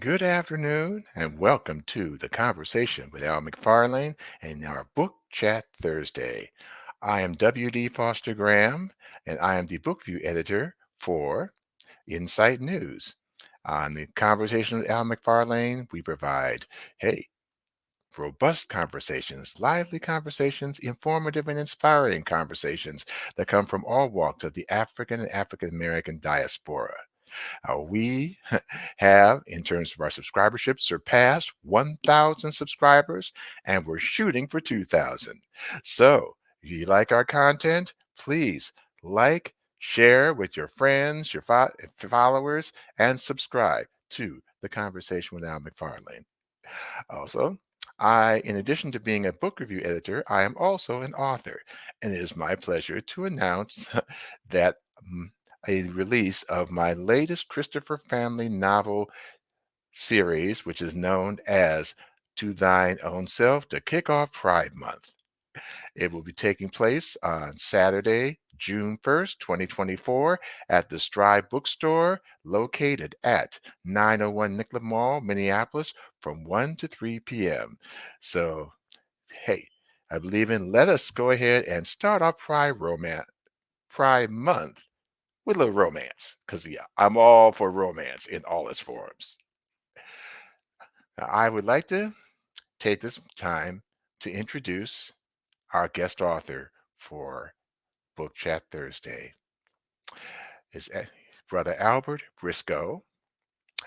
Good afternoon, and welcome to the Conversation with Al McFarlane and our Book Chat Thursday. I am W.D. Foster Graham, and I am the book review editor for Insight News. On the Conversation with Al McFarlane, we provide, hey, robust conversations, lively conversations, informative and inspiring conversations that come from all walks of the African and African American diaspora. We have, in terms of our subscribership, surpassed 1,000 subscribers, and we're shooting for 2,000. So, if you like our content, please like, share with your friends, your followers, and subscribe to the Conversation with Al McFarlane. Also, in addition to being a book review editor, I am also an author, and it is my pleasure to announce that a release of my latest Christopher family novel series, which is known as To Thine Own Self, to kick off Pride Month. It will be taking place on Saturday, June 1st, 2024, at the Stride Bookstore, located at 901 Nicollet Mall, Minneapolis, from 1 to 3 p.m. So, hey, I believe in let us go ahead and start our Pride Month with a little romance, because yeah, I'm all for romance in all its forms. Now, I would like to take this time to introduce our guest author for Book Chat Thursday. Is Brother Albert Briscoe,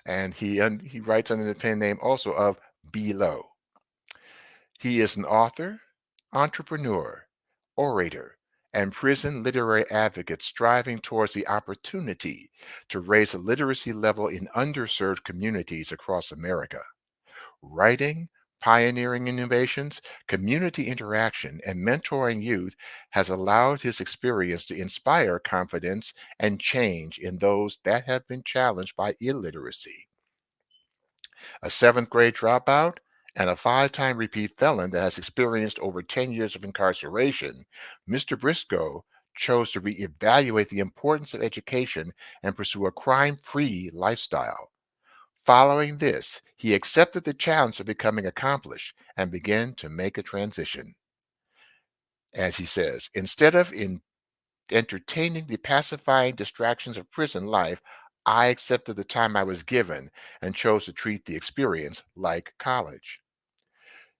and he writes under the pen name also of Below. He is an author, entrepreneur, orator, and prison literary advocate striving towards the opportunity to raise the literacy level in underserved communities across America. Writing, pioneering innovations, community interaction, and mentoring youth has allowed his experience to inspire confidence and change in those that have been challenged by illiteracy. A seventh grade dropout and a five-time repeat felon that has experienced over 10 years of incarceration, Mr. Briscoe chose to reevaluate the importance of education and pursue a crime-free lifestyle. Following this, he accepted the challenge of becoming accomplished and began to make a transition. As he says, instead of entertaining the pacifying distractions of prison life, I accepted the time I was given and chose to treat the experience like college.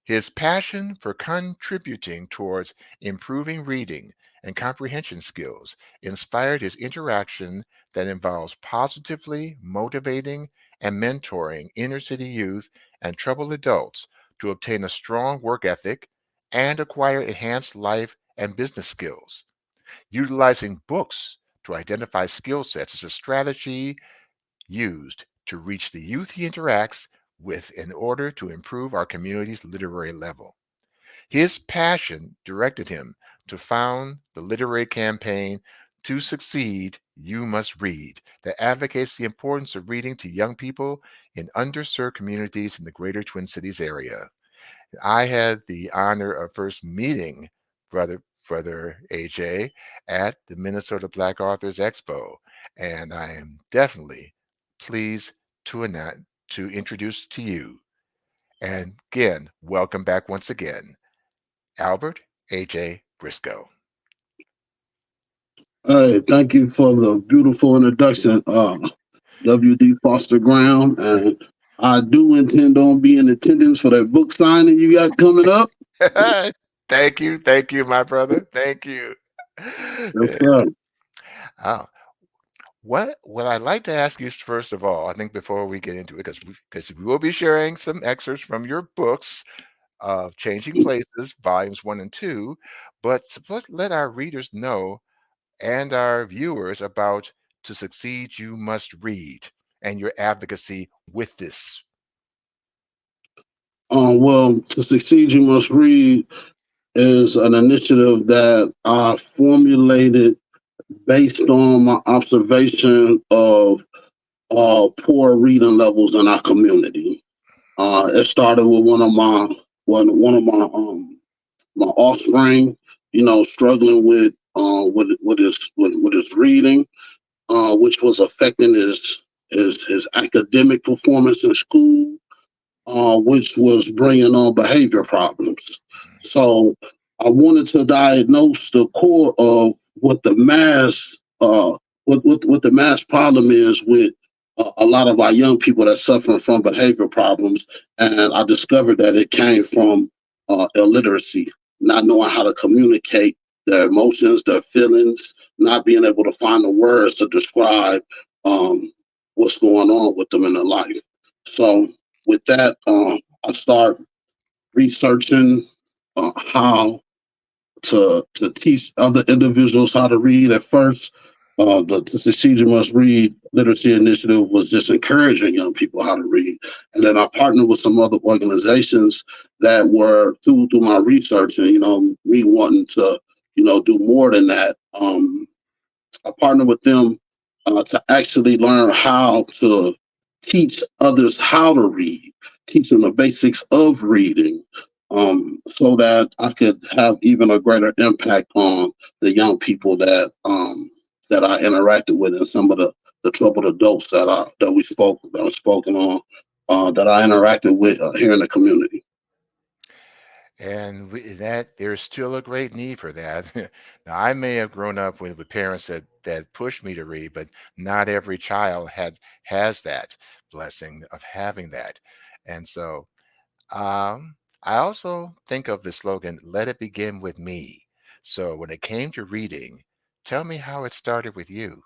His passion for contributing towards improving reading and comprehension skills inspired his interaction that involves positively motivating and mentoring inner city youth and troubled adults to obtain a strong work ethic and acquire enhanced life and business skills. Utilizing books to identify skill sets is a strategy used to reach the youth he interacts with in order to improve our community's literary level. His passion directed him to found the literary campaign To Succeed, You Must Read, that advocates the importance of reading to young people in underserved communities in the greater Twin Cities area. I had the honor of first meeting brother AJ at the Minnesota Black Authors Expo, and I am definitely pleased to introduce to you. And again, welcome back once again, Albert AJ Briscoe. Hey, thank you for the beautiful introduction, WD Foster Graham. And I do intend on being in attendance for that book signing you got coming up. Thank you, my brother. Thank you. Yes, sir. Oh, what I'd like to ask you first of all, I think before we get into it, because we will be sharing some excerpts from your books of Changing Places, volumes 1 and 2, but let our readers know and our viewers about To Succeed You Must Read and your advocacy with this. Well, to succeed, you must read is an initiative that I formulated based on my observation of poor reading levels in our community. It started with one of my offspring, struggling with his reading, which was affecting his academic performance in school, which was bringing on behavior problems. So I wanted to diagnose the core of what the mass what the mass problem is with a lot of our young people that suffering from behavior problems, and I discovered that it came from illiteracy, not knowing how to communicate their emotions, their feelings, not being able to find the words to describe um, what's going on with them in their life. So with that, I start researching how to teach other individuals how to read. At first, the TCWAM Must Read Literacy Initiative was just encouraging young people how to read, and then I partnered with some other organizations that were through my research, and me wanting to do more than that. I partner with them to actually learn how to teach others how to read, teach them the basics of reading, so that I could have even a greater impact on the young people that I interacted with, and some of the troubled adults that I've spoken on, that I interacted with here in the community. And that there's still a great need for that. Now, I may have grown up with parents that pushed me to read, but not every child has that blessing of having that. And so I also think of the slogan, let it begin with me. So when it came to reading, tell me how it started with you.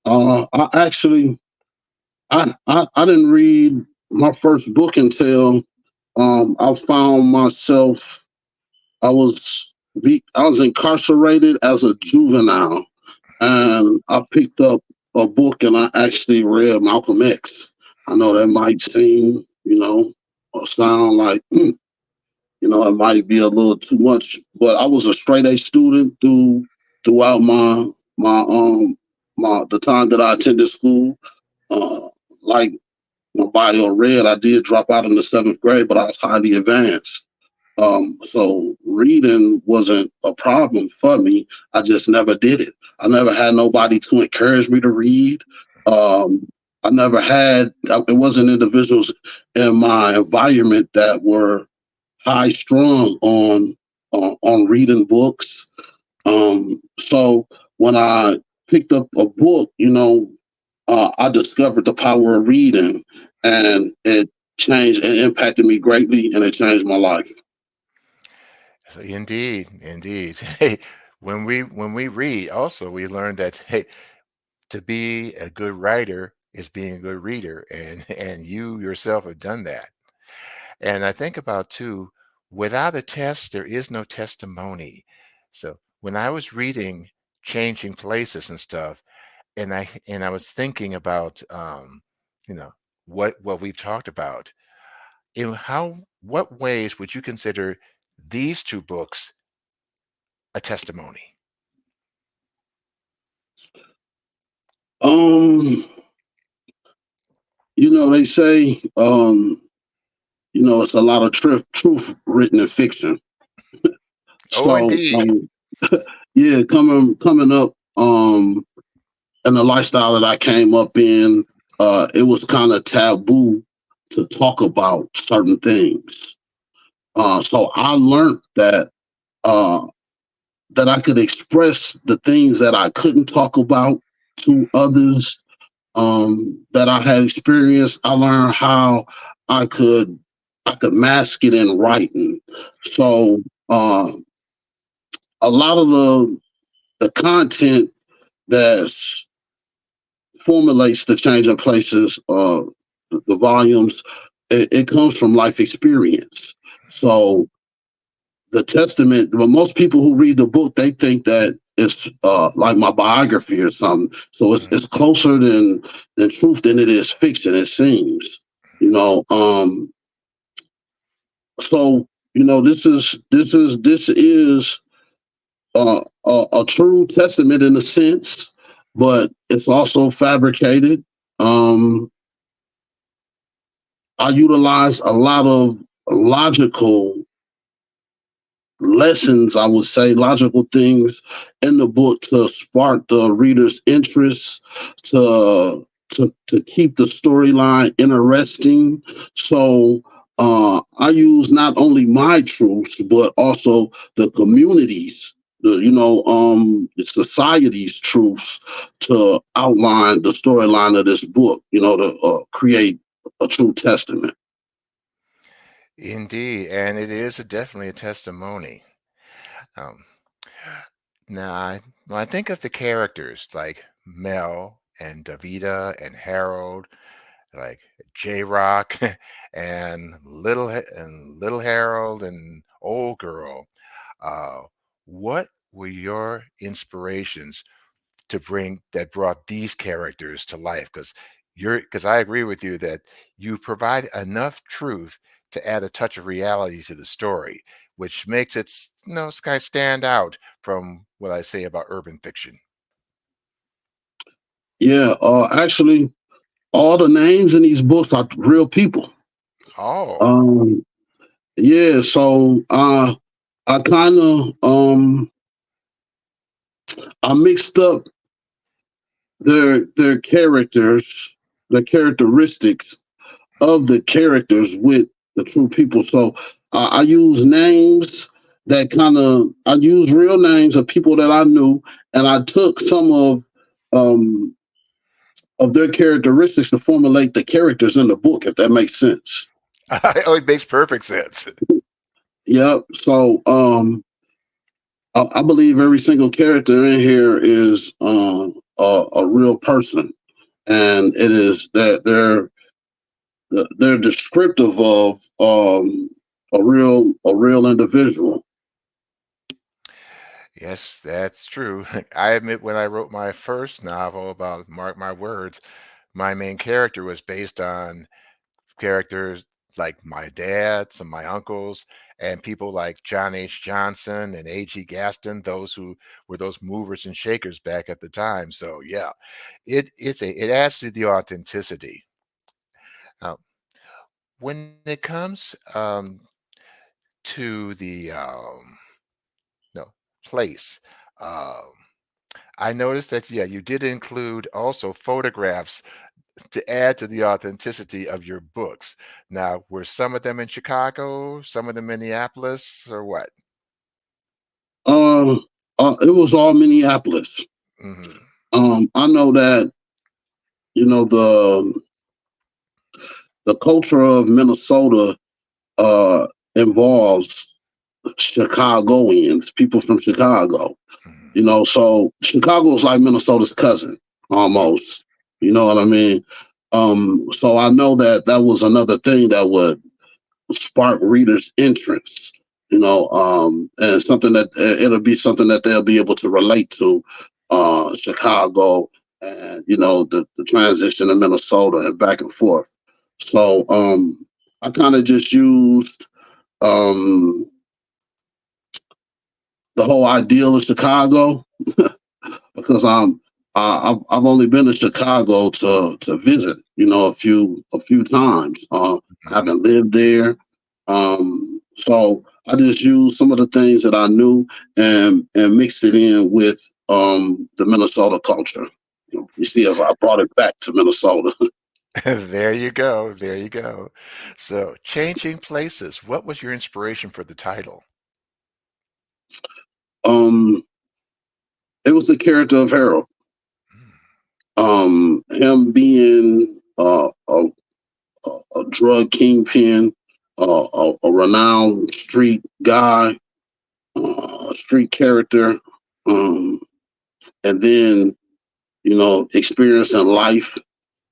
I actually I didn't read my first book until I found myself. I was I was incarcerated as a juvenile, and I picked up a book and I actually read Malcolm X. I know that might seem, or sound like, it might be a little too much, but I was a straight A student throughout my the time that I attended school. Uh, like my bio read, I did drop out in the seventh grade, but I was highly advanced. So reading wasn't a problem for me. I just never did it. I never had nobody to encourage me to read. Um, I never had. It wasn't individuals in my environment that were high strung on reading books. So when I picked up a book, I discovered the power of reading, and it changed and impacted me greatly, and it changed my life. Indeed, indeed. Hey, when we read, also we learn that hey, to be a good writer is being a good reader, and you yourself have done that. And I think about too, without a test, there is no testimony. So when I was reading Changing Places and stuff, and I was thinking about you know, what we've talked about, in how what ways would you consider these two books a testimony? Um, they say, it's a lot of truth written in fiction. Oh, So, indeed. yeah, coming up, in the lifestyle that I came up in, it was kind of taboo to talk about certain things. So I learned uh, that I could express the things that I couldn't talk about to others, that I had experienced. I learned how I could I could mask it in writing. So a lot of the content that formulates the changing places, the volumes, it comes from life experience. So the testament, well, most people who read the book, they think that it's like my biography or something. So Mhm. it's closer than truth than it is fiction, it seems. You know, so this is a true testament in a sense, but it's also fabricated. Um, I utilize a lot of logical lessons, I would say, logical things in the book to spark the reader's interest, to keep the storyline interesting. So I use not only my truths but also the community's, the society's truths to outline the storyline of this book. To create a true testament. Indeed, and it is definitely a testimony. Um, when I think of the characters like Mel and Davida and Harold, like J Rock and Little Harold and Old Girl, uh, what were your inspirations to bring that brought these characters to life? Because I agree with you that you provide enough truth to add a touch of reality to the story, which makes it kind of stand out from what I say about urban fiction. Yeah, actually, all the names in these books are real people. Oh. Um, yeah, so I kind of I mixed up their characters, the characteristics of the characters with the true people. So I use names that I use real names of people that I knew, and I took some um, of their characteristics to formulate the characters in the book, if that makes sense. Oh, it makes perfect sense. Yep. So I believe every single character in here is a real person, and it is that they're descriptive of a real individual. Yes, that's true. I admit when I wrote my first novel about Mark My Words, my main character was based on characters like my dad, some of my uncles, and people like John H. Johnson and A.G. Gaston, those who were those movers and shakers back at the time. So yeah, it adds to the authenticity. Uh, when it comes to the no place, um, I noticed that yeah, you did include also photographs to add to the authenticity of your books. Now, were some of them in Chicago, some of them Minneapolis, or what? Um, it was all Minneapolis. Hmm. I know that you know the culture of Minnesota uh, involves Chicagoans, people from Chicago. Hmm. So Chicago's like Minnesota's cousin almost. You know what I mean? So I know that that was another thing that would spark readers' interest. And something that it'll be something that they'll be able to relate to, Chicago, and the transition to Minnesota and back and forth. So I kind of just used um, the whole ideal of Chicago because I've only been to Chicago to visit, a few times. I Hmm. haven't lived there, so I just used some of the things that I knew and mixed it in with the Minnesota culture. You see, as I brought it back to Minnesota. There you go. There you go. So, changing places. What was your inspiration for the title? um, it was the character of Harold. Him being a drug kingpin, a renowned street guy, street character, um, and then experiencing life,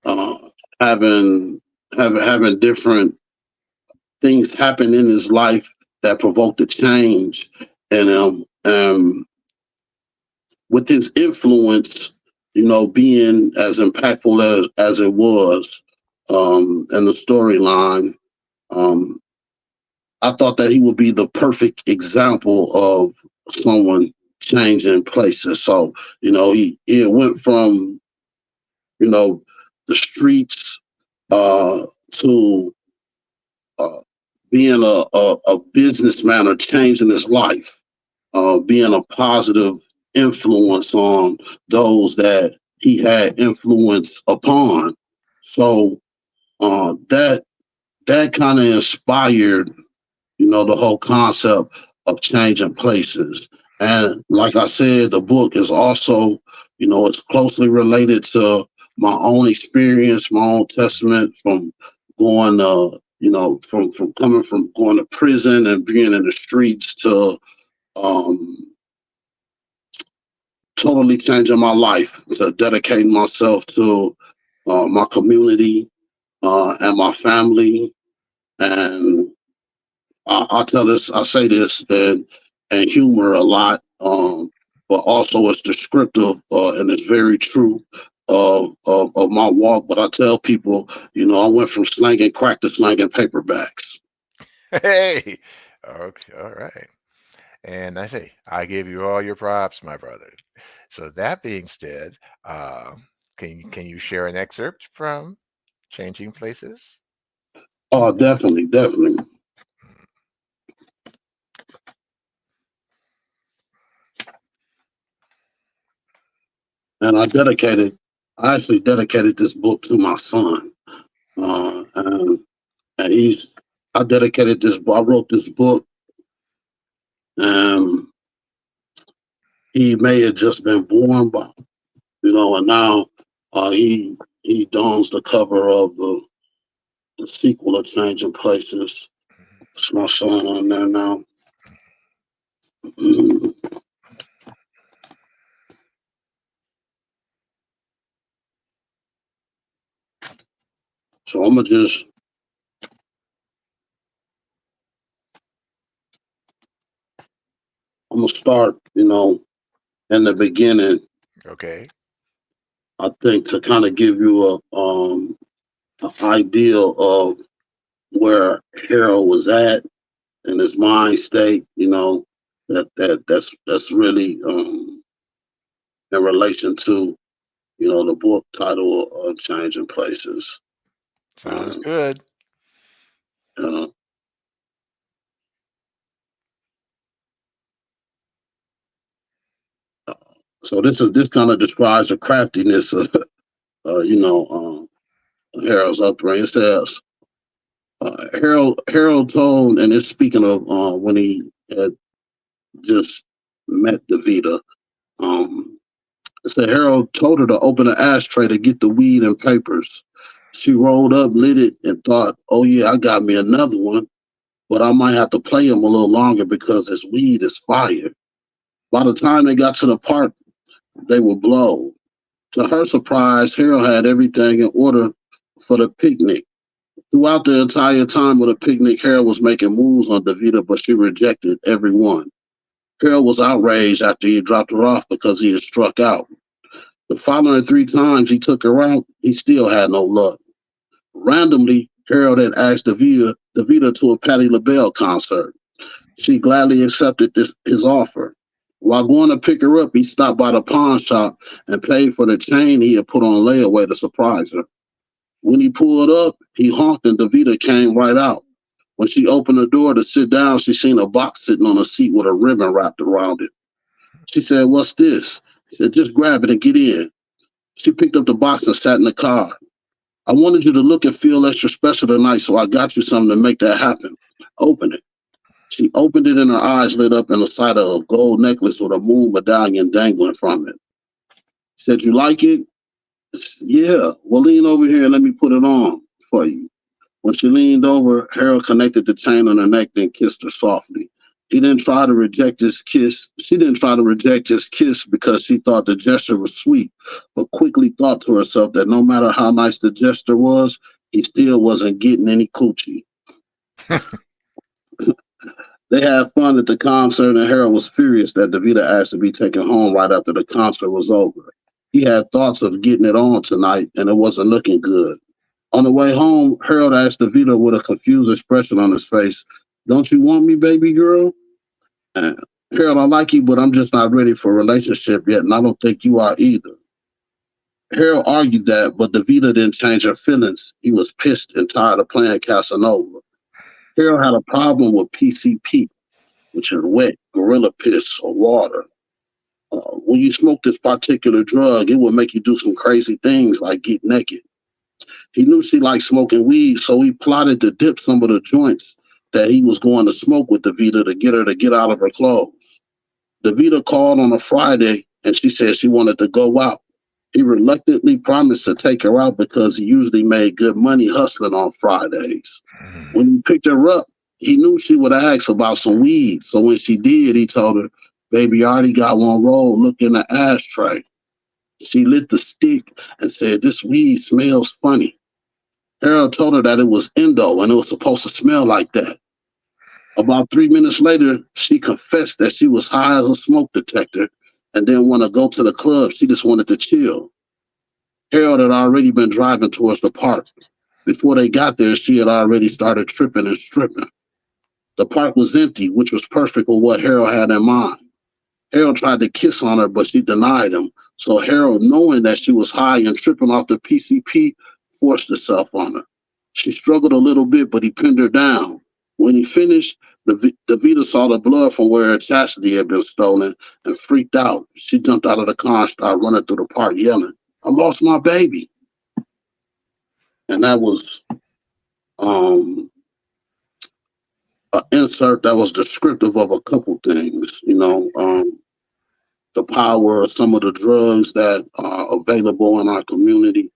uh, having having different things happen in his life that provoked a change in him. With his influence, being as impactful as it was, in the storyline. Um, I thought that he would be the perfect example of someone changing places. So, he went from, you know, the streets to uh, being a businessman or changing his life, being a positive influence on those that he had influence upon. So that kind of inspired, the whole concept of changing places. And like I said, the book is also, it's closely related to my own experience, my own testament from going, from coming from going to prison and being in the streets to um, totally changing my life, to dedicating myself to my community and my family. And I say this and humor a lot, but also it's descriptive and it's very true of my walk. But I tell people, I went from slanging crack to slanging paperbacks. Hey, okay, all right. And I say, I give you all your props, my brother. So that being said, can you share an excerpt from Changing Places? Oh, definitely, definitely. And I actually dedicated this book to my son. And I dedicated this. I wrote this book, and he may have just been born, but and now he dons the cover of the sequel of Changing Places. It's my son on there now. So I'm gonna start, in the beginning. Okay. I think to kind of give you an idea of where Harold was at in his mind state, that's really in relation to the book title of Changing Places. Sounds Um, good. uh, so this kind of describes the craftiness of Harold's upbringing. It says Harold told, and it's speaking of when he had just met Davita. Um, So Harold told her to open an ashtray to get the weed and papers. She rolled up, lit it, and thought, oh, yeah, I got me another one, but I might have to play him a little longer because his weed is fire. By the time they got to the park, they were blown. To her surprise, Harold had everything in order for the picnic. Throughout the entire time of the picnic, Harold was making moves on Davita, but she rejected every one. Harold was outraged after he dropped her off because he had struck out. The following three times he took her out, he still had no luck. Randomly, Harold had asked Davita to a Patti LaBelle concert. She gladly accepted his offer. While going to pick her up, he stopped by the pawn shop and paid for the chain he had put on layaway to surprise her. When he pulled up, he honked and Davita came right out. When she opened the door to sit down, she seen a box sitting on a seat with a ribbon wrapped around it. She said, "What's this?" He said, "Just grab it and get in." She picked up the box and sat in the car. "I wanted you to look and feel extra special tonight, so I got you something to make that happen. Open it." She opened it and her eyes lit up in the sight of a gold necklace with a moon medallion dangling from it. She said, "You like it?" "Yeah." "Well, lean over here and let me put it on for you." When she leaned over, Harold connected the chain on her neck, then kissed her softly. He didn't try to reject his kiss. She didn't try to reject his kiss because she thought the gesture was sweet, but quickly thought to herself that no matter how nice the gesture was, he still wasn't getting any coochie. They had fun at the concert, and Harold was furious that Davita asked to be taken home right after the concert was over. He had thoughts of getting it on tonight, and it wasn't looking good. On the way home, Harold asked Davita with a confused expression on his face, "Don't you want me, baby girl?" Uh, Harold, "I like you, but I'm just not ready for a relationship yet, and I don't think you are either." Harold argued that, but Davita didn't change her feelings. He was pissed and tired of playing Casanova. Harold had a problem with PCP, which is wet gorilla piss or water. When you smoke this particular drug, it will make you do some crazy things like get naked. He knew she liked smoking weed, so he plotted to dip some of the joints that he was going to smoke with Davita to get her to get out of her clothes. Davita called on a Friday and she said she wanted to go out. He reluctantly promised to take her out because he usually made good money hustling on Fridays. When he picked her up, he knew she would ask about some weed. So when she did, he told her, "Baby, I already got one roll. Look in the ashtray." She lit the stick and said, "This weed smells funny." Harold told her that it was endo and it was supposed to smell like that. About 3 minutes later, she confessed that she was high as a smoke detector and didn't want to go to the club. She just wanted to chill. Harold had already been driving towards the park. Before they got there, she had already started tripping and stripping. The park was empty, which was perfect for what Harold had in mind. Harold tried to kiss on her, but she denied him. So Harold, knowing that she was high and tripping off the PCP, forced herself on her. She struggled a little bit, but he pinned her down. When he finished, Davita saw the blood from where her chastity had been stolen and freaked out. She jumped out of the car and started running through the park yelling, "I lost my baby." And that was um, an insert that was descriptive of a couple things, the power of some of the drugs that are available in our community,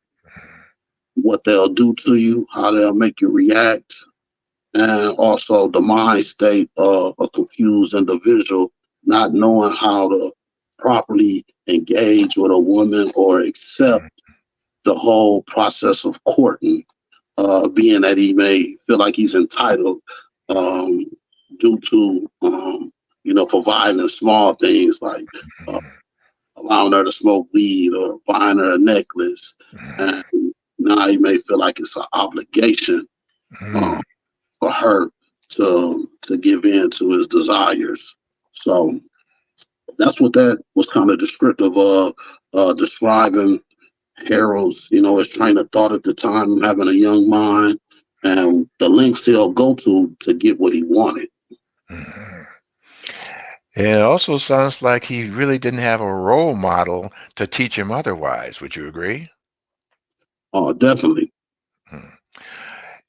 what they'll do to you, how they'll make you react, and also the mind state of a confused individual not knowing how to properly engage with a woman or accept the whole process of courting, being that he may feel like he's entitled um, due to, providing small things like uh, allowing her to smoke weed or buying her a necklace. And now he may feel like it's an obligation um, for her to give in to his desires. So that's what that was kind of descriptive of, describing Harold's, his train of thought at the time, having a young mind, and the lengths he'll go to get what he wanted. It also sounds like he really didn't have a role model to teach him otherwise. Would you agree? Definitely. Hmm.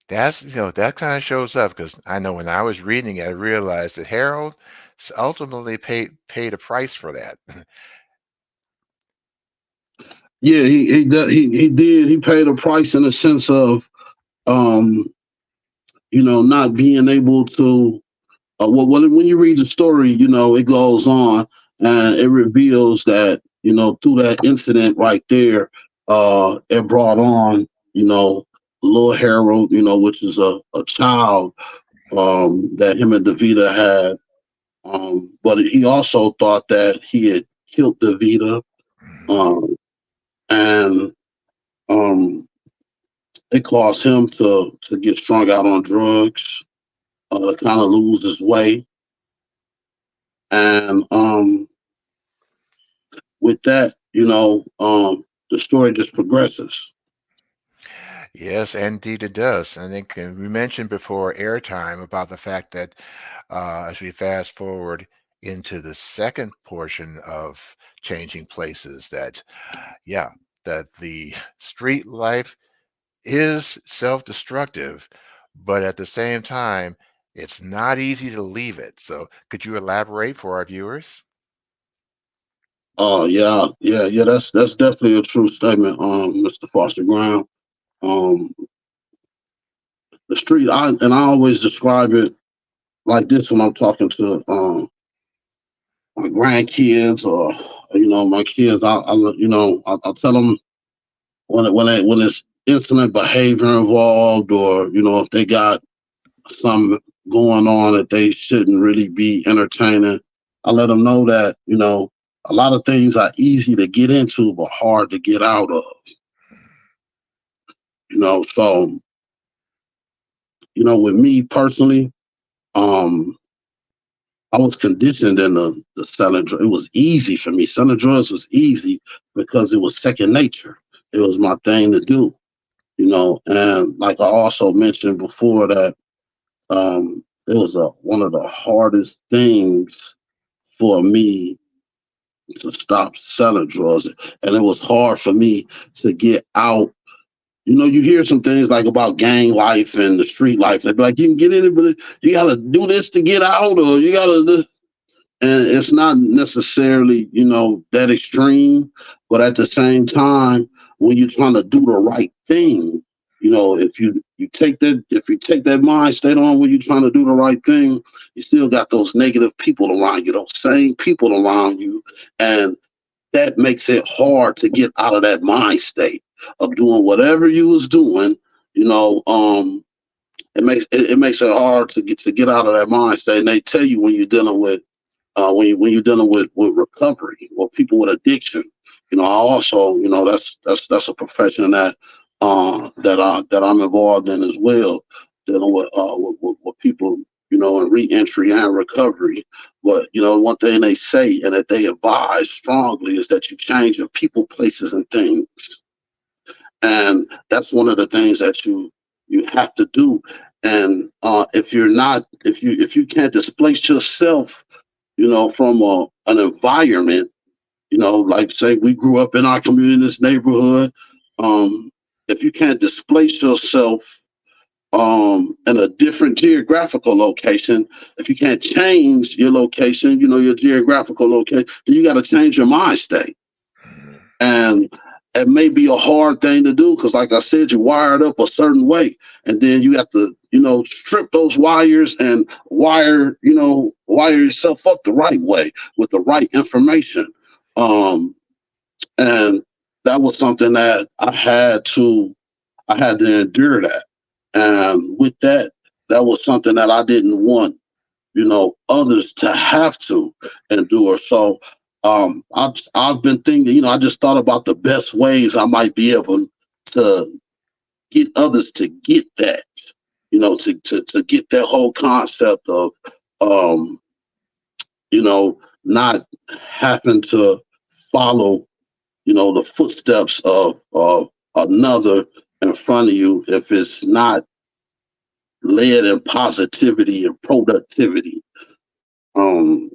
That kind of shows up because I know when I was reading it, I realized that Harold ultimately paid a price for that. Yeah, he did. He paid a price in the sense of, um, not being able to. When you read the story, it goes on and it reveals that, through that incident right there, it brought on, little Harold, which is a child that him and Davita had. But he also thought that he had killed Davita, um, and um, it caused him to get strung out on drugs, to kind of lose his way, and with that, the story just progresses. Yes, indeed it does. I think we mentioned before airtime about the fact that as we fast forward into the second portion of changing places, that yeah, that the street life is self-destructive, but at the same time, it's not easy to leave it. So, could you elaborate for our viewers? Oh yeah. That's definitely a true statement, Mr. Foster Brown. Um, the street, I always describe it like this when I'm talking to my grandkids or my kids. I tell them when it's incident behavior involved, or if they got some going on that they shouldn't really be entertaining. I let them know that, a lot of things are easy to get into, but hard to get out of, So, with me personally, um, I was conditioned in the selling drugs. It was easy for me. Selling drugs was easy because it was second nature. It was my thing to do, and like I also mentioned before that It was one of the hardest things for me to stop selling drugs, and it was hard for me to get out. You know, you hear some things like about gang life and the street life. They be like, you can get in it, but you got to do this to get out, or you got to. And it's not necessarily, you know, that extreme, but at the same time, when you're trying to do the right thing, you know, if you take that mind state on when you're trying to do the right thing, you still got those negative people around you, those same people around you, and that makes it hard to get out of that mind state of doing whatever you was doing. You know, it makes it hard to get out of that mind state. And they tell you when you're dealing with when you're dealing with recovery or people with addiction. You know, I also, you know, that's a profession that I'm involved in as well, dealing with people, you know, in reentry and recovery. But you know, one thing they say and that they advise strongly is that you change your people, places, and things, and that's one of the things that you have to do. And if you're not, if you can't displace yourself, you know, from an environment, you know, like say we grew up in our community, in this neighborhood. Um, if you can't displace yourself in a different geographical location, if you can't change your location, you know, your geographical location, then you got to change your mind state. Mhm. And it may be a hard thing to do because, like I said, you wired up a certain way, and then you have to, you know, strip those wires and wire yourself up the right way with the right information. Um, and that was something that I had to endure that. And with that, that was something that I didn't want, you know, others to have to endure. So I've been thinking, you know, I just thought about the best ways I might be able to get others to get that, you know, to get that whole concept of, um, you know, not having to follow, you know, the footsteps of another in front of you if it's not led in positivity and productivity. Um,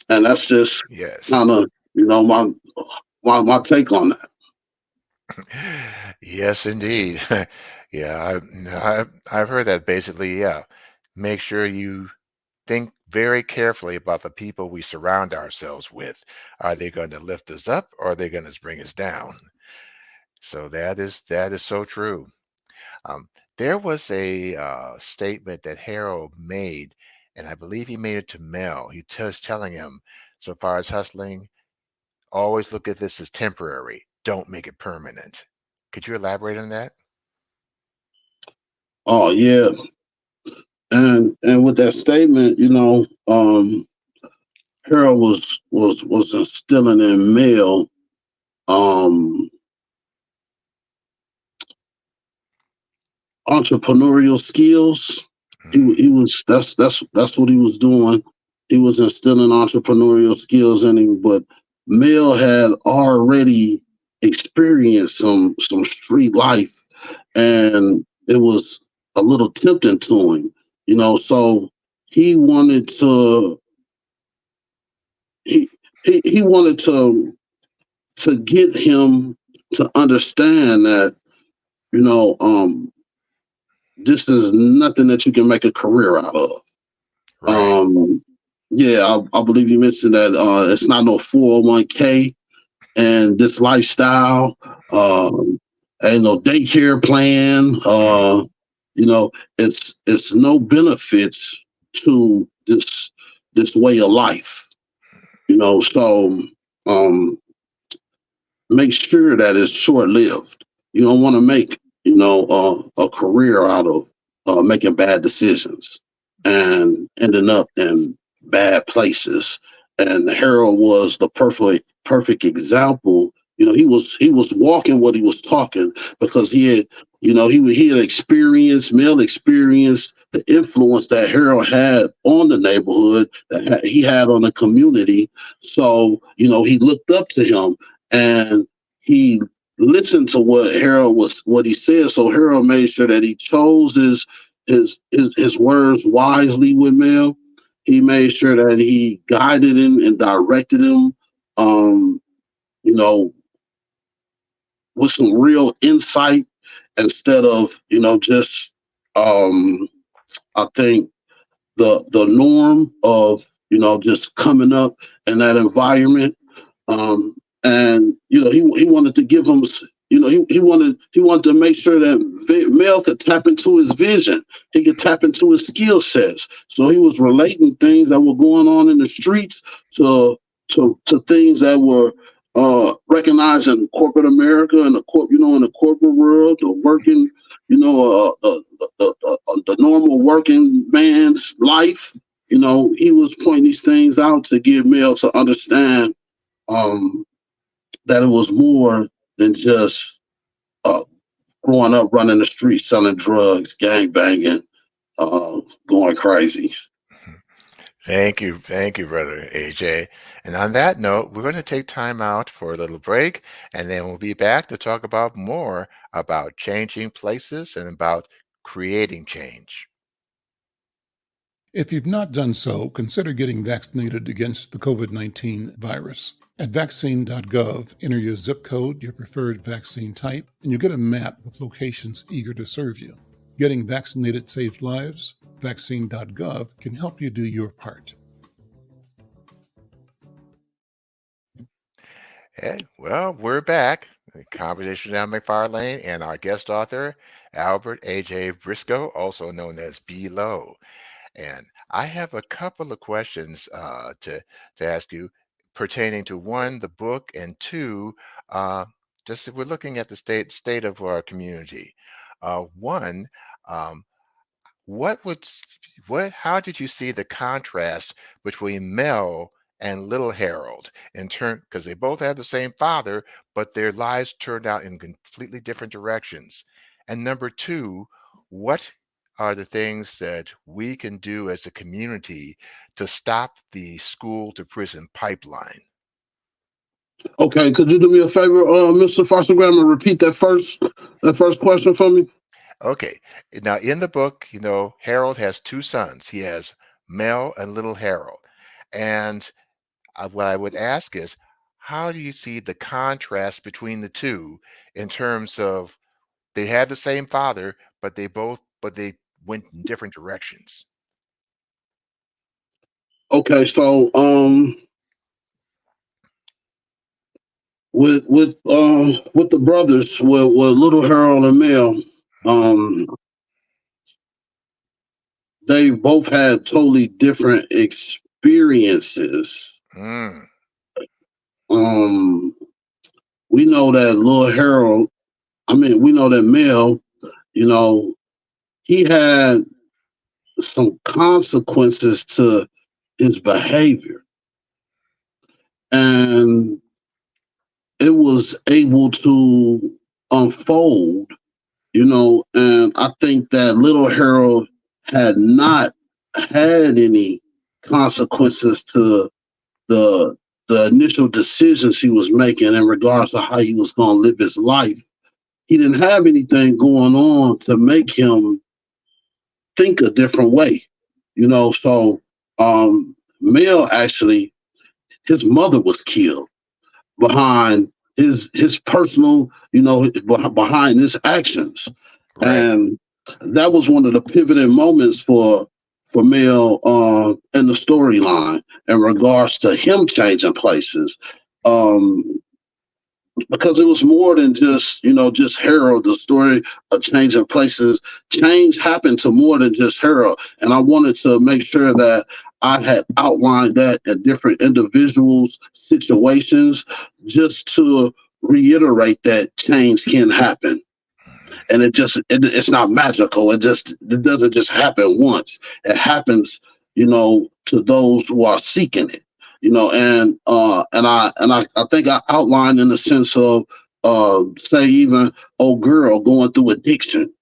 and that's just Yes. kind of, you know, my take on that. Yes, indeed. Yeah, I've heard that basically, yeah. Make sure you think very carefully about the people we surround ourselves with. Are they going to lift us up or are they going to bring us down? So that is so true. Um, there was a statement that Harold made, and I believe he made it to Mel. He was telling him, so far as hustling, always look at this as temporary. Don't make it permanent. Could you elaborate on that? Oh yeah, and with that statement, you know, Harold was instilling in Mel um, entrepreneurial skills. Mhm. He was that's what he was doing. He was instilling entrepreneurial skills in him, but Mel had already experienced some street life, and it was a little tempting to him, you know. So he wanted to he he wanted to get him to understand that, you know, this is nothing that you can make a career out of. Right. Um, yeah, I believe you mentioned that it's not no 401k and this lifestyle. Ain't no daycare plan. Mhm. You know, it's no benefits to this way of life. You know, so um, make sure that it's short lived. You don't want to make, you know, a career out of making bad decisions and ending up in bad places. And Harold was the perfect example. You know, he was walking what he was talking because he had, you know, he had experienced, male experience, the influence that Harold had on the neighborhood, that he had on the community. So, you know, he looked up to him and he listened to what he said. So Harold made sure that he chose his words wisely with Mel. He made sure that he guided him and directed him, um, you know, with some real insight instead of just um, I think the norm of just coming up in that environment. Um, and he wanted to give him, he wanted to make sure that Mel could tap into his vision. He could tap into his skill sets. So he was relating things that were going on in the streets to to things that were recognized in corporate America and in the corporate world, the working, the normal working man's life. He was pointing these things out to give Mel to understand um, that it was more than just uh, growing up running the streets, selling drugs, gang banging, going crazy. Thank you, brother AJ. And on that note, we're going to take time out for a little break, and then we'll be back to talk about more about changing places and about creating change. If you've not done so, consider getting vaccinated against the COVID-19 virus. At vaccine.gov, enter your zip code, your preferred vaccine type, and you'll get a map with locations eager to serve you. Getting vaccinated saves lives. Vaccine.gov can help you do your part. Hey, well, we're back. The Conversation with Al McFarlane and our guest author, Albert A.J. Briscoe, also known as B. Lowe. And I have a couple of questions to ask you pertaining to one, the book, and two, just if we're looking at the state of our community. One, um, what would what how did you see the contrast between Mel and Little Harold in turn, because they both had the same father, but their lives turned out in completely different directions? And number two, what are the things that we can do as a community to stop the school to prison pipeline? Okay, could you do me a favor, Mr. Foster Graham, and repeat that first question for me? Okay. Now, in the book, Harold has two sons. He has Mel and Little Harold. And what I would ask is, how do you see the contrast between the two in terms of they had the same father, but they went in different directions? Okay, so with the brothers, with Little Harold and Mel, um, they both had totally different experiences. Mm, Um, we know that Little Harold, we know that Mel, you know, he had some consequences to his behavior, and it was able to unfold, and I think that Little Harold had not had any consequences to the the initial decisions he was making in regards to how he was going to live his life. He didn't have anything going on to make him think a different way, So, Mel actually, his mother was killed behind his personal, behind his actions, right. and that was one of the pivoting moments for Mel in the storyline in regards to him changing places. Um, because it was more than just Harold. The story of changing places, change happened to more than just Harold, and I wanted to make sure that I had outlined that in different individuals' situations, just to reiterate that change can happen, and it's not magical. It doesn't just happen once. It happens, to those who are seeking it. And I think I outlined in the sense of say even old girl going through addiction.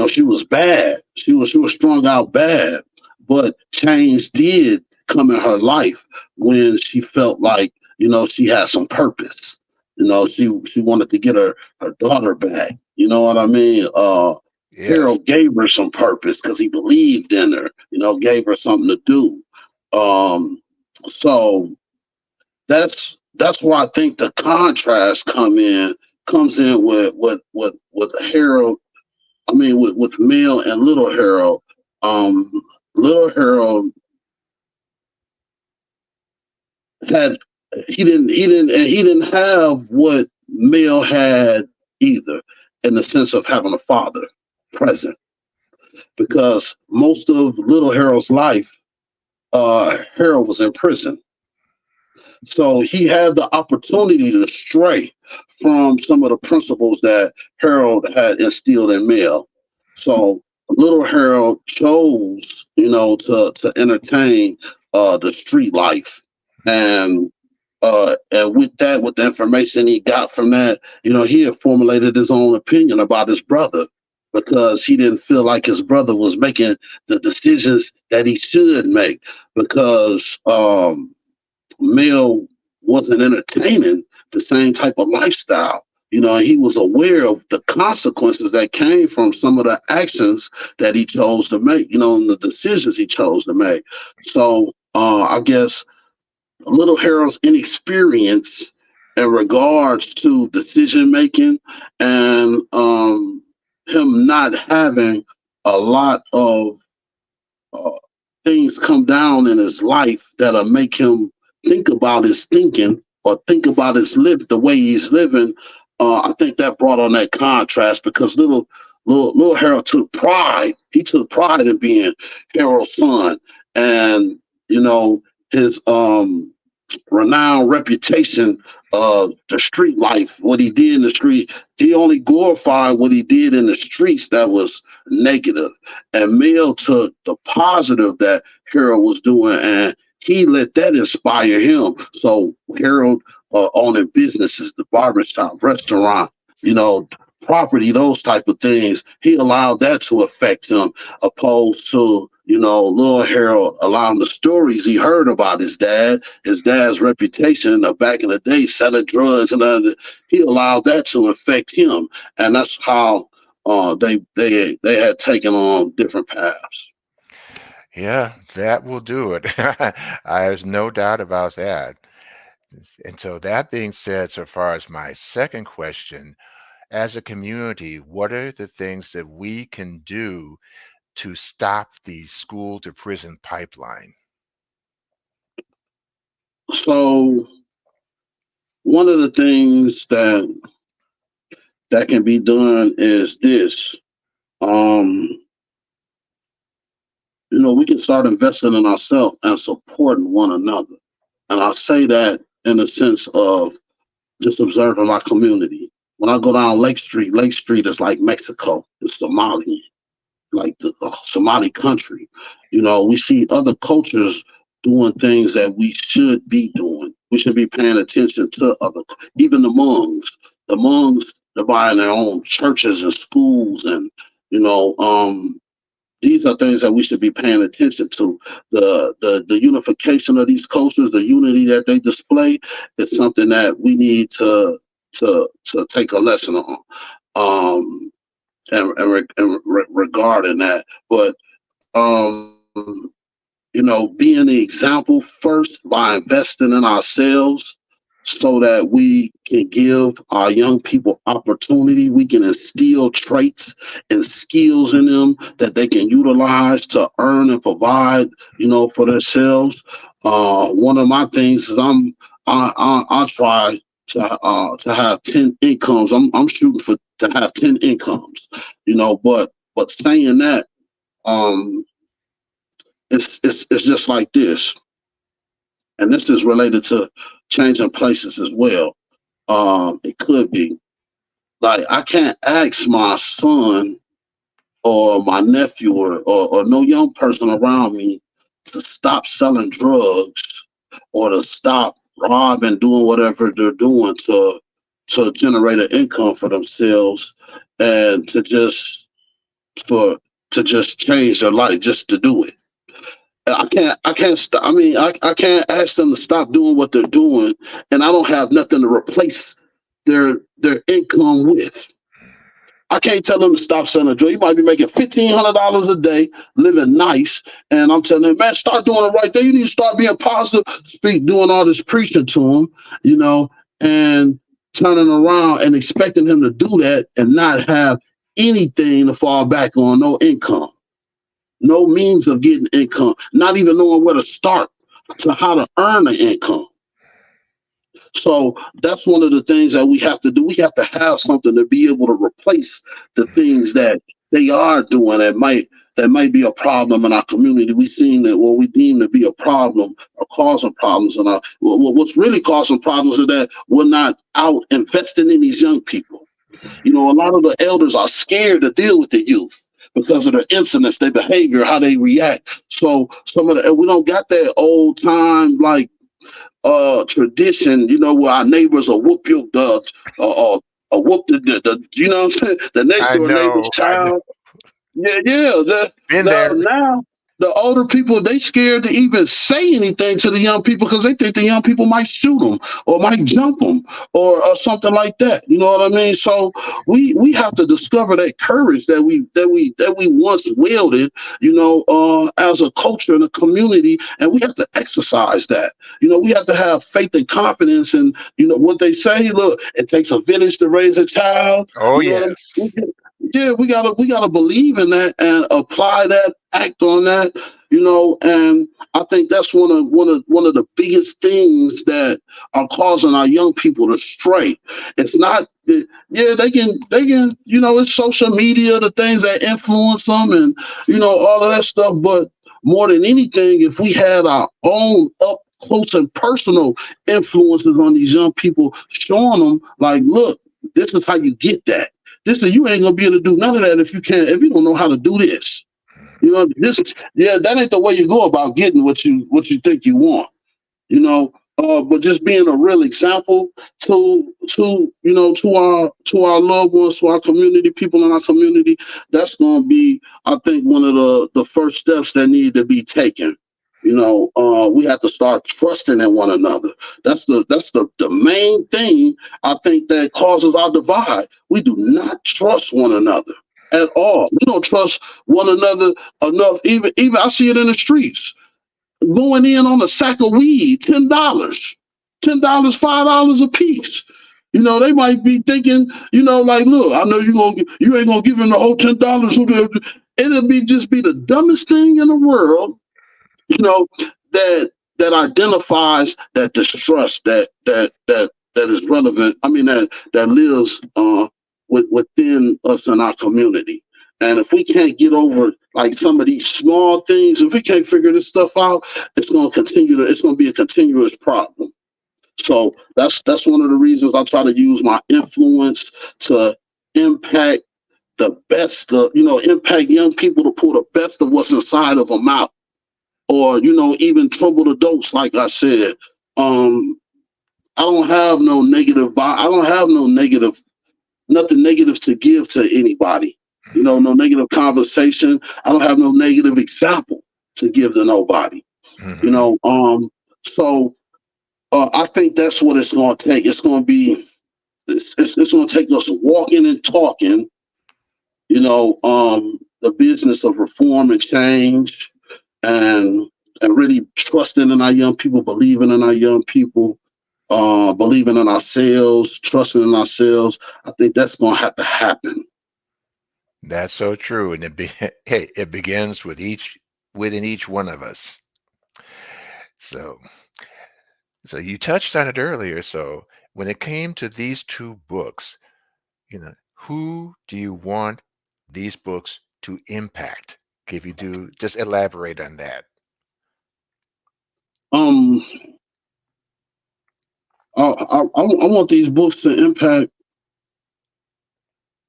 She was bad. She was strung out bad, but change did come in her life when she felt like she had some purpose. She wanted to get her daughter back. You know what I mean? Yes. Harold gave her some purpose because he believed in her, gave her something to do. So that's where I think the contrast comes in with Harold. I mean, with Mel and Little Harold. Um, Little Harold had he didn't have what Mel had either, in the sense of having a father present, because most of Little Harold's life, Harold was in prison. So he had the opportunity to stray from some of the principles that Harold had instilled in Mel. So little Harold chose, to entertain the street life. And with that, with the information he got from that, he had formulated his own opinion about his brother, because he didn't feel like his brother was making the decisions that he should make, because Mel wasn't entertaining the same type of lifestyle. He was aware of the consequences that came from some of the actions that he chose to make, and the decisions he chose to make. So I guess Little Harold's inexperience in regards to decision making, and him not having a lot of uh, things come down in his life that'll make him think about his thinking, or think about his live the way he's living. I think that brought on that contrast, because little Harold took pride. He took pride in being Harold's son, and his renowned reputation of the street life, what he did in the street. He only glorified what he did in the streets that was negative. And Mel took the positive that Harold was doing, and he let that inspire him. So Harold, owning businesses, the barbershop, restaurant, you know, property, those type of things, he allowed that to affect him, opposed to, little Harold allowing the stories he heard about his dad's reputation of back in the day, selling drugs and other. He allowed that to affect him, and that's how they had taken on different paths. Yeah, that will do it. There's no doubt about that. And so that being said, so far as my second question, as a community, what are the things that we can do to stop the school to prison pipeline? So one of the things that can be done is this. Um, we can start investing in ourselves and supporting one another. And I say that in the sense of just observing my community. When I go down Lake Street is like Mexico, it's Somali, like the Somali country. We see other cultures doing things that we should be doing. We should be paying attention to even the Hmong. The Hmong, they're buying their own churches and schools, and these are things that we should be paying attention to. The unification of these cultures, the unity that they display, is something that we need to take a lesson on, regarding that. But being the example first by investing in ourselves, so that we can give our young people opportunity. We can instill traits and skills in them that they can utilize to earn and provide, for themselves. One of my things is I try to have 10 incomes. I'm shooting for to have 10 incomes, but saying that, it's just like this, and this is related to changing places as well. It could be like, I can't ask my son or my nephew, or no young person around me to stop selling drugs, or to stop robbing, doing whatever they're doing to generate an income for themselves, and to just change their life, just to do it. I can't stop. I mean, I can't ask them to stop doing what they're doing, and I don't have nothing to replace their income with. I can't tell them to stop selling drugs. You might be making $1,500 a day, living nice, and I'm telling them, man, start doing the right thing. You need to start being positive. Doing all this preaching to him, and turning around and expecting him to do that and not have anything to fall back on, no income, no means of getting income, not even knowing where to start to how to earn an income. So that's one of the things that we have to do. We have to have something to be able to replace the things that they are doing that might be a problem in our community. We seen that what we deem to be a problem or causing problems in our. What's really causing problems is that we're not out investing in these young people. A lot of the elders are scared to deal with the youth because of their incidents, their behavior, how they react. So we don't got that old time tradition, where our neighbors will whoop your whoop the next door neighbor's child. Yeah. Been there. Now the older people, they scared to even say anything to the young people because they think the young people might shoot them or might jump them or something like that. You know what I mean? So we have to discover that courage that we once wielded, as a culture and a community, and we have to exercise that. We have to have faith and confidence in what they say. Look, it takes a village to raise a child. Oh, yes. Yeah, we gotta believe in that and apply that, act on that, and I think that's one of the biggest things that are causing our young people to stray. It's not they can it's social media, the things that influence them and all of that stuff, but more than anything, if we had our own up close and personal influences on these young people, showing them like, look, this is how you get that. You ain't gonna be able to do none of that if you don't know how to do this. That ain't the way you go about getting what you think you want. But just being a real example to our loved ones, to our community, people in our community, that's gonna be, I think, one of the first steps that need to be taken. We have to start trusting in one another. That's the main thing I think that causes our divide. We do not trust one another at all. We don't trust one another enough. Even I see it in the streets. Going in on a sack of weed, $10, $5 a piece. They might be thinking, like, look, I know you ain't gonna give him the whole $10. It'll just be the dumbest thing in the world. That identifies that distrust that is relevant. I mean, that lives within us in our community. And if we can't get over like some of these small things, if we can't figure this stuff out, it's going to be a continuous problem. So that's one of the reasons I try to use my influence to impact the best, impact young people to pull the best of what's inside of them out. Or, even troubled adults, like I said. I don't have no negative vibe. I don't have nothing negative to give to anybody. No negative conversation. I don't have no negative example to give to nobody. Mm-hmm. So I think that's what it's going to take. It's going to take us walking and talking, the business of reform and change. And really trusting in our young people, believing in our young people, believing in ourselves, trusting in ourselves. I think that's going to have to happen. That's so true, and it begins within each one of us. So you touched on it earlier. So when it came to these two books, who do you want these books to impact? If you do, just elaborate on that. I want these books to impact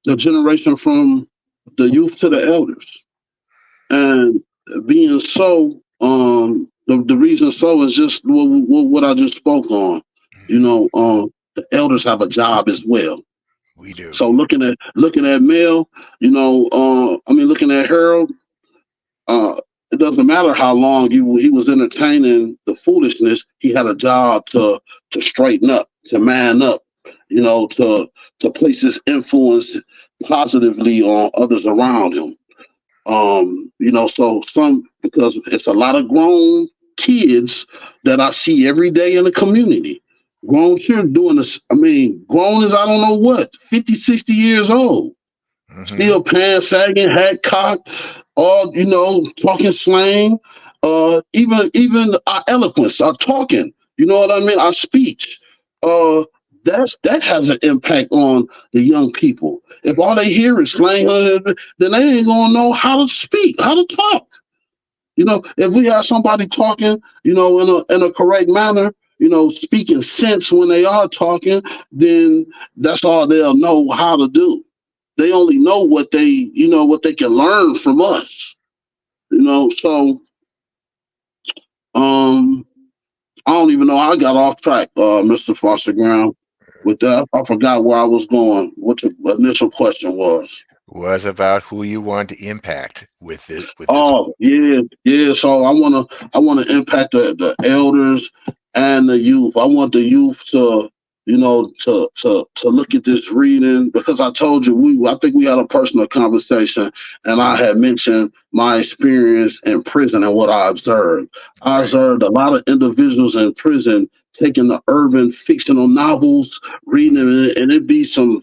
the generation from the youth to the elders, and being so, the reason so is just what I just spoke on. The elders have a job as well. We do. So looking at Mel, looking at Harold. It doesn't matter how long he was entertaining the foolishness. He had a job to straighten up, to man up, to to place this influence positively on others around him. So some, because it's a lot of grown kids that I see every day in the community. Grown children doing this. I mean, grown as I don't know what, 50, 60 years old, Mm-hmm. still pants sagging, hat cocked, all, talking slang, even our eloquence, our talking, you know what I mean? Our speech. That has an impact on the young people. If all they hear is slang, then they ain't gonna know how to speak, how to talk. If we have somebody talking, in a correct manner, speaking sense when they are talking, then that's all they'll know how to do. They only know what they can learn from us. So um I don't even know how I got off track, Mr. Foster Graham. With that, I forgot where I was going, what the initial question was. Was about who you want to impact with it with this. Oh yeah, yeah. So I wanna impact the elders and the youth. I want the youth to to look at this reading, because I told you, I think we had a personal conversation, and I Mhm. had mentioned my experience in prison and what I observed. I Right. observed a lot of individuals in prison taking the urban fictional novels, reading Mhm. it, and it be some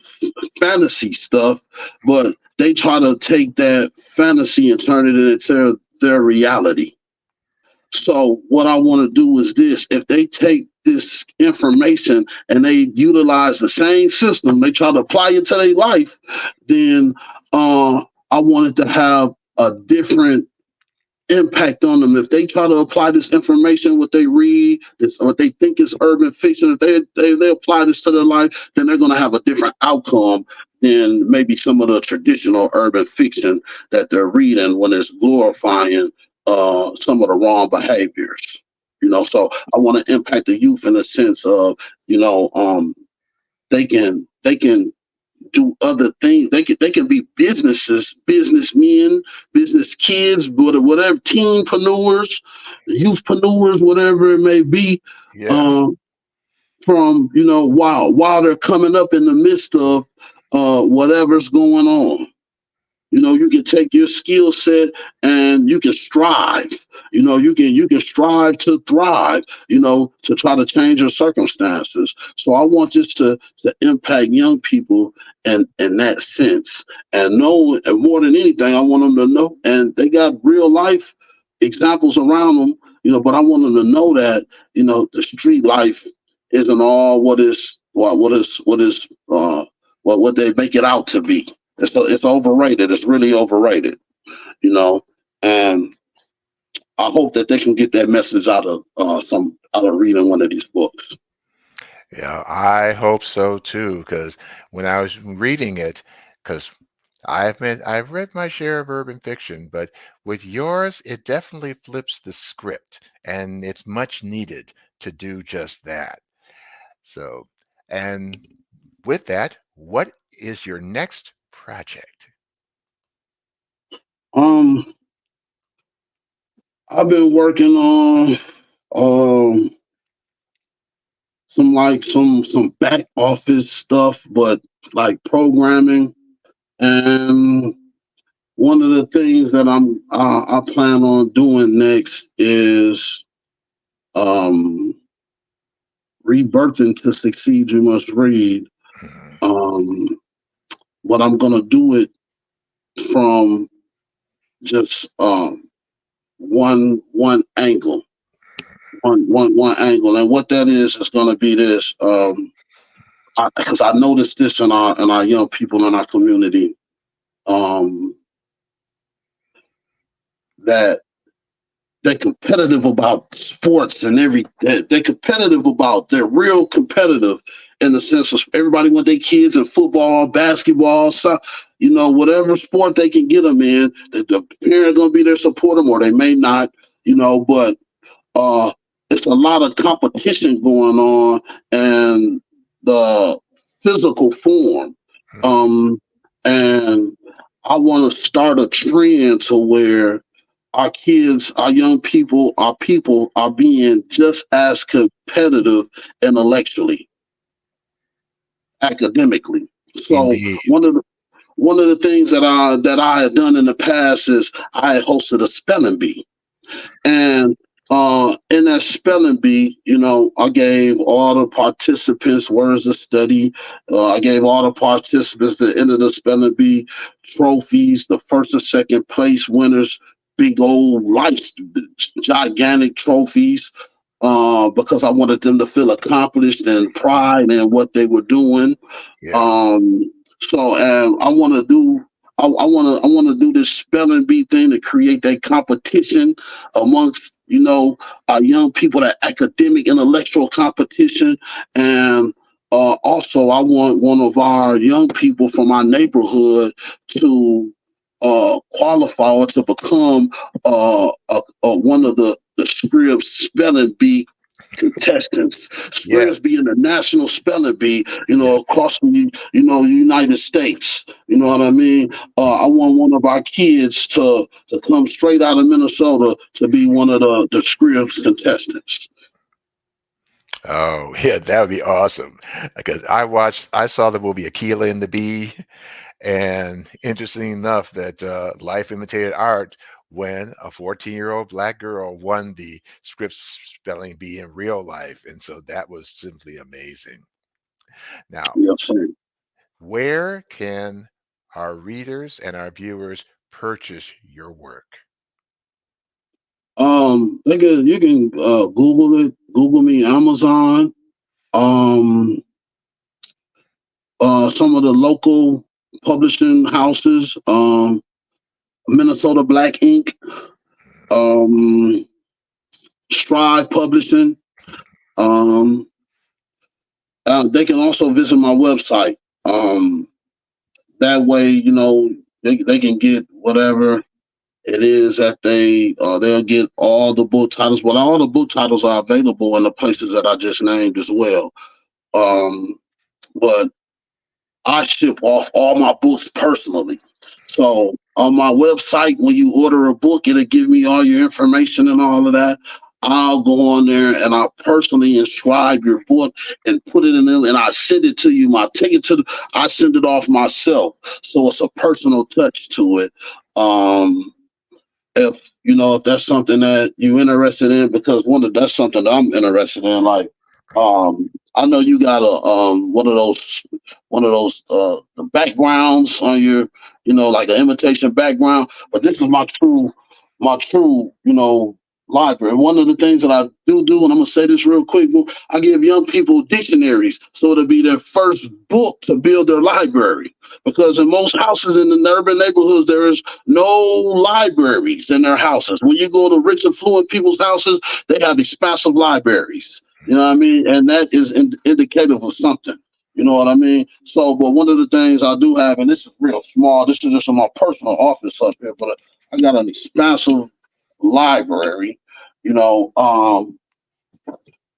fantasy stuff, but they try to take that fantasy and turn it into their reality. So what I want to do is this: if they take this information and they utilize the same system, they try to apply it to their life, then I want it to have a different impact on them. If they try to apply this information, what they read, what they think is urban fiction, if they apply this to their life, then they're going to have a different outcome than maybe some of the traditional urban fiction that they're reading when it's glorifying some of the wrong behaviors. So I want to impact the youth in the sense of, they can do other things. They can be businessmen, business kids, whatever, teenpreneurs, youthpreneurs, whatever it may be. Yes. Um, from while they're coming up in the midst of whatever's going on. You can take your skill set and you can strive. You can strive to thrive, to try to change your circumstances. So I want this to impact young people in that sense. And know, and more than anything, I want them to know, and they got real life examples around them, but I want them to know that, the street life isn't all what they make it out to be. It's overrated. It's really overrated, you know. And I hope that they can get that message out of reading one of these books. Yeah, I hope so too. Because when I was reading it, because I've read my share of urban fiction, but with yours, it definitely flips the script, and it's much needed to do just that. So, and with that, what is your next project? Um, I've been working on um some back office stuff, but like programming. And one of the things that I plan on doing next is um rebirthing. To succeed, you must read. Mhm. Um, but I'm gonna do it from just one angle, one angle, and what that is gonna be this. Because I noticed this in our young people in our community, um, that they're competitive about sports and they're competitive about, they're real competitive in the sense of everybody want their kids in football, basketball, so, whatever sport they can get them in, the parent gonna be there support them, or they may not, but uh it's a lot of competition going on, and the physical form. Mhm. um and I want to start a trend to where our kids, our young people, our people are being just as competitive intellectually, academically. So Indeed. one of the things that I had done in the past is I had hosted a spelling bee. And in that spelling bee, I gave all the participants words of study. I gave all the participants at the end of the spelling bee trophies, the first and second place winners, big old life, gigantic trophies, because I wanted them to feel accomplished and pride in what they were doing. Yes. So I want to do. I want to do this spelling bee thing to create that competition amongst young people, that academic intellectual competition, and also I want one of our young people from our neighborhood to qualify or to become one of the Scripps spelling bee contestants. Yes. Scripps being the national spelling bee, Yes. across the United States. You know what I mean? I want one of our kids to come straight out of Minnesota to be one of the Scripps contestants. Oh, yeah, that would be awesome. Because I saw the movie Aquila and the Bee, and interesting enough that life imitated art when a 14-year-old black girl won the Scripps spelling bee in real life. And so that was simply amazing. Now, You know what I'm saying? where can our readers and our viewers purchase your work? You can Google it. Google me, Amazon. Um, some of the local publishing houses. Minnesota Black Ink. Um, Stride Publishing. Um, they can also visit my website. That way, they can get whatever it is that they'll get all the book titles. Well, all the book titles are available in the places that I just named as well. But I ship off all my books personally. So on my website, when you order a book, it'll give me all your information and all of that. I'll go on there and I'll personally inscribe your book and put it in there, and I send it to you. I send it off myself. So it's a personal touch to it. If that's something that you're interested in, because that's something that I'm interested in. Like, I know you got a one of those the backgrounds on your, like an imitation background, but this is my true library. And one of the things that I do, and I'm gonna say this real quick, I give young people dictionaries, so it'll be their first book to build their library. Because in most houses in the urban neighborhoods, there is no libraries in their houses. When you go to rich, affluent people's houses, they have expansive libraries. You know what I mean? And that is indicative of something. You know what I mean? So, but one of the things I do have, and this is real small, this is just in my personal office up here, but I got an expansive library,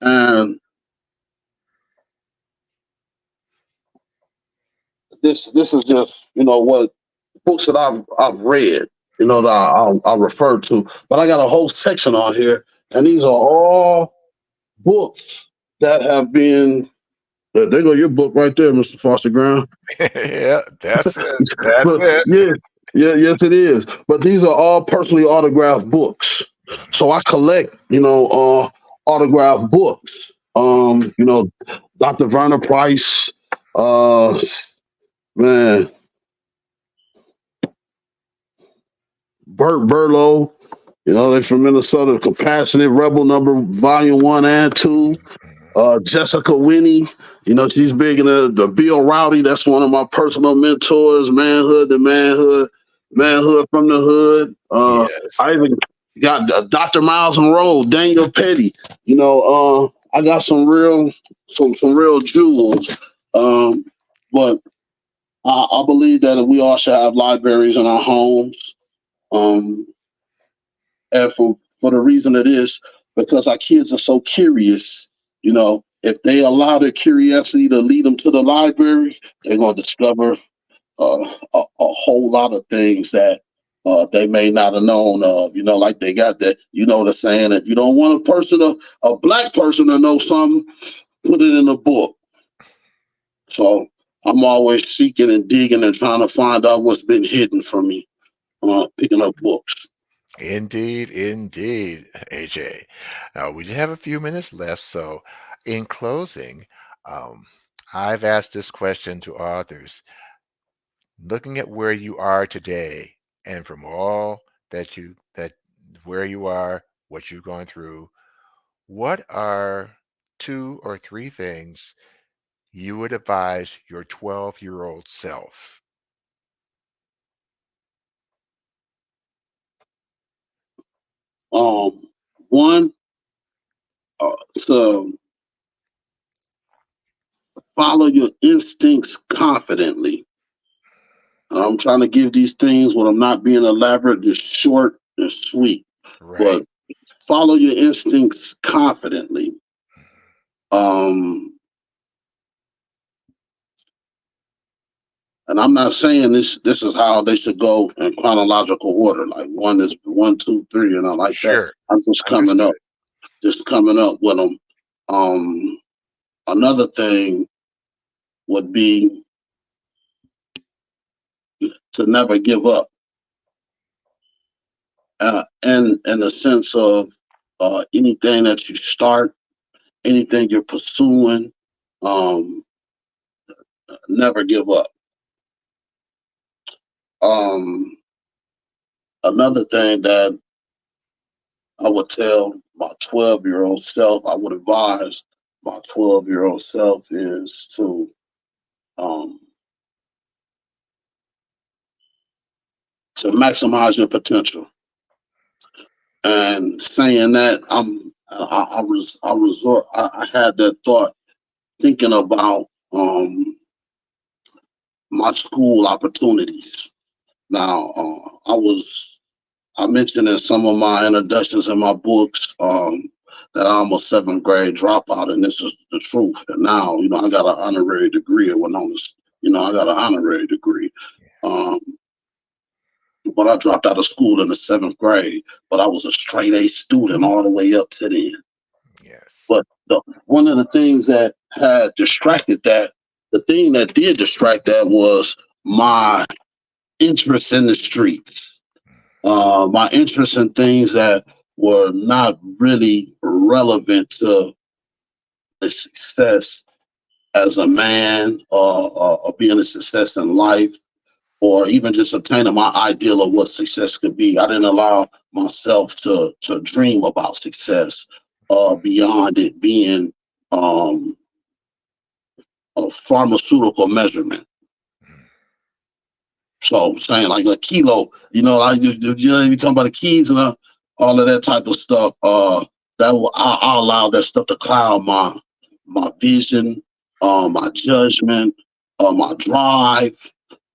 and this is just what books that I've read, that I refer to. But I got a whole section on here, and these are all books that have been. There go your book right there, Mr. Foster Graham. Yeah, that's it. That's But it. yes, it is. But these are all personally autographed books. So I collect, autographed books. Dr. Vernon Price, uh, man, Bert Burlow, they're from Minnesota. Compassionate Rebel Number Volume 1 and 2. Jessica Winnie, she's big in the Bill Rowdy. That's one of my personal mentors. Manhood to manhood, manhood from the hood. Yes. I even got Dr. Miles Monroe, Daniel Petty. I got some real jewels. But I believe that we all should have libraries in our homes. Um, and for the reason it is, because our kids are so curious, if they allow their curiosity to lead them to the library, they're going to discover a whole lot of things that they may not have known of. Like they got that, the saying, if you don't want a black person to know something, put it in a book. So I'm always seeking and digging and trying to find out what's been hidden from me. Picking up books. Indeed, indeed, AJ. Now, we just have a few minutes left, so in closing, um, I've asked this question to authors. Looking at where you are today, and from all that where you are, what you've gone through, what are two or three things you would advise your 12-year-old self? One, to follow your instincts confidently. I'm trying to give these things when I'm not being elaborate, just short and sweet. Right. But follow your instincts confidently. Um, and I'm not saying this is how they should go in chronological order, like one is one, two, three, and I like that. Sure. I'm Understood. just coming up with them. Um, Another thing would be to never give up, and in the sense of anything that you start, anything you're pursuing, um, never give up. Um, Another thing that I would tell my 12-year-old self, I would advise my 12-year-old self is um, to maximize your potential. And saying that, I had that thought thinking about my school opportunities. Now, I mentioned in some of my introductions in my books that I'm a seventh grade dropout, and this is the truth. And now, I got an honorary degree. When I was, I got an honorary degree. Um, but I dropped out of school in the seventh grade, but I was a straight A student all the way up to then. Yes. But one of the things that had distracted that, the thing that did distract that was my interest in the streets, my interest in things that were not really relevant to the success as a man, or being a success in life, or even just obtaining my ideal of what success could be. I didn't allow myself to dream about success beyond it being um, a pharmaceutical measurement. So I'm saying like a kilo, you talking about the keys and all of that type of stuff. I allow that stuff to cloud my vision, my judgment, my drive,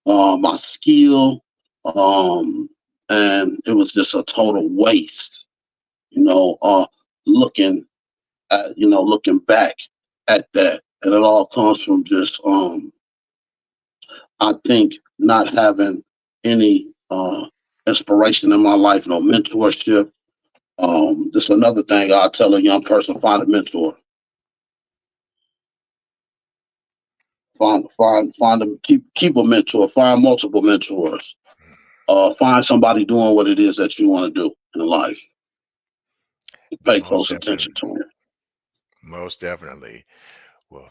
my skill, um, and it was just a total waste. You know, uh, looking looking back at that, and it all comes from just I think not having any inspiration in my life, no mentorship. This is another thing I'll tell a young person: find a mentor. Find them. Keep a mentor. Find multiple mentors. Find somebody doing what it is that you want to do in life. Pay Most close attention definitely. to it. Most definitely. Well,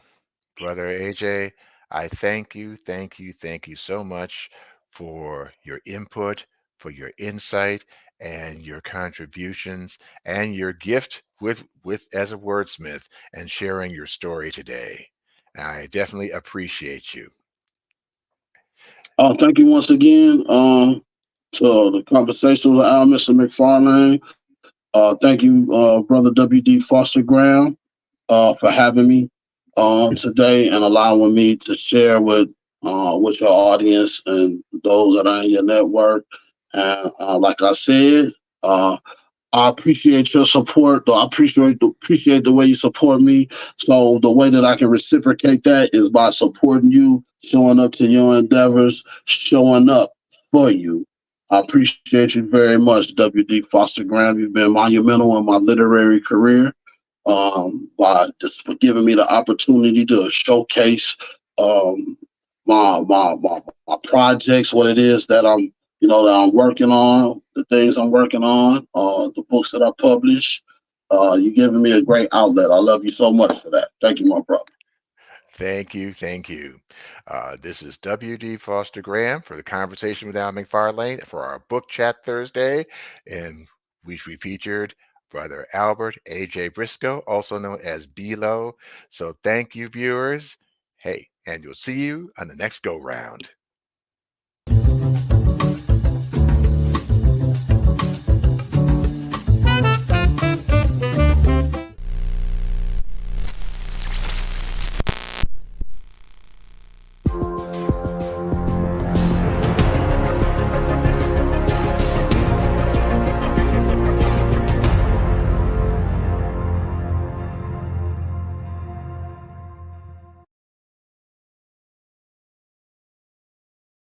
Brother AJ, I thank you so much for your input, for your insight, and your contributions, and your gift with as a wordsmith and sharing your story today. I definitely appreciate you. Thank you once again to the conversation with Al, Mr. McFarlane. Thank you, Brother W.D. Foster Graham, for having me today and allowing me to share with your audience and those that are in your network. And like I said, I appreciate your support. Though I appreciate the way you support me. So the way that I can reciprocate that is by supporting you, showing up to your endeavors, showing up for you. I appreciate you very much, W.D. Foster Graham. You've been monumental in my literary career, by just for giving me the opportunity to showcase um, my projects, what it is that I'm working on, the things I'm working on, the books that I publish. You're giving me a great outlet. I love you so much for that. Thank you, my brother. Thank you. Thank you. This is W.D. Foster Graham for the Conversation with Al McFarlane for our Book Chat Thursday, in which we featured Brother Albert A.J. Briscoe, also known as Bilo. So thank you, viewers. Hey, and you'll see you on the next go round.